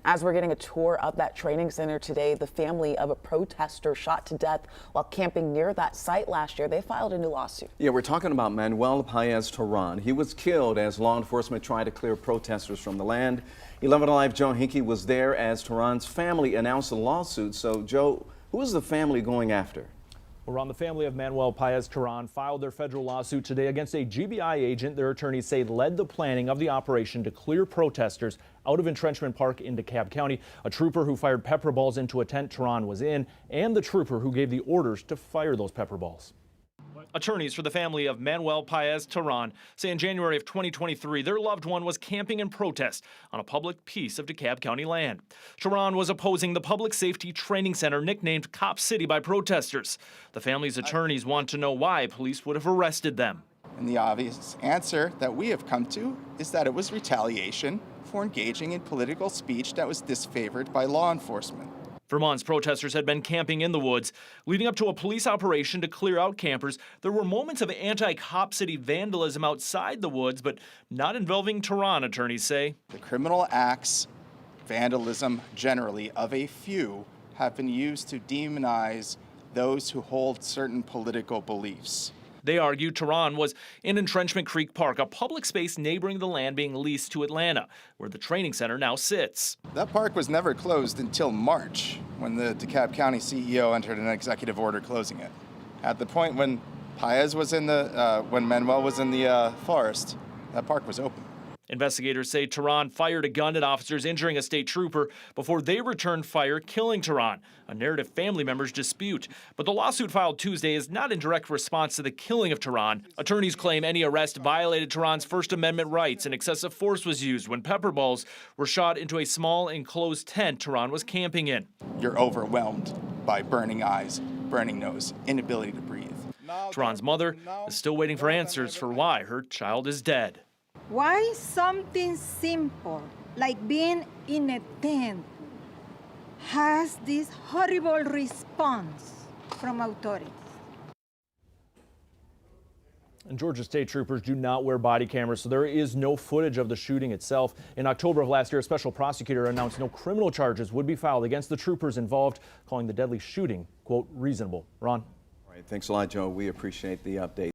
As we're getting a tour of that training center today, the family of a protester shot to death while camping near that site last year, they filed a new lawsuit. Yeah, we're talking about Manuel Paez-Terán. He was killed as law enforcement tried to clear protesters from the land. 11 Alive Joe Hinkie was there as Terán's family announced the lawsuit. So, Joe, who is the family going after? Well, Ron, the family of Manuel Paez-Terán filed their federal lawsuit today against a GBI agent their attorneys say led the planning of the operation to clear protesters out of Entrenchment Park in DeKalb County. A trooper who fired pepper balls into a tent Terán was in, and the trooper who gave the orders to fire those pepper balls. Attorneys for the family of Manuel Paez-Terán say in January of 2023, their loved one was camping in protest on a public piece of DeKalb County land. Terán was opposing the public safety training center nicknamed Cop City by protesters. The family's attorneys want to know why police would have arrested them. And the obvious answer that we have come to is that it was retaliation for engaging in political speech that was disfavored by law enforcement. For months, protesters had been camping in the woods. Leading up to a police operation to clear out campers, there were moments of anti-Cop City vandalism outside the woods, but not involving Terán, attorneys say. The criminal acts, vandalism generally, of a few have been used to demonize those who hold certain political beliefs. They argue Terán was in Entrenchment Creek Park, a public space neighboring the land being leased to Atlanta, where the training center now sits. That park was never closed until March, when the DeKalb County CEO entered an executive order closing it. At the point when when Manuel was in the forest, that park was open. Investigators say Terán fired a gun at officers, injuring a state trooper before they returned fire, killing Terán, a narrative family members dispute. But the lawsuit filed Tuesday is not in direct response to the killing of Terán. Attorneys claim any arrest violated Terán's First Amendment rights and excessive force was used when pepper balls were shot into a small enclosed tent Terán was camping in. You're overwhelmed by burning eyes, burning nose, inability to breathe. Terán's mother is still waiting for answers for why her child is dead. Why something simple like being in a tent has this horrible response from authorities? And Georgia state troopers do not wear body cameras, so there is no footage of the shooting itself. In October of last year, a special prosecutor announced no criminal charges would be filed against the troopers involved, calling the deadly shooting, quote, reasonable. Ron? All right, thanks a lot, Joe. We appreciate the update.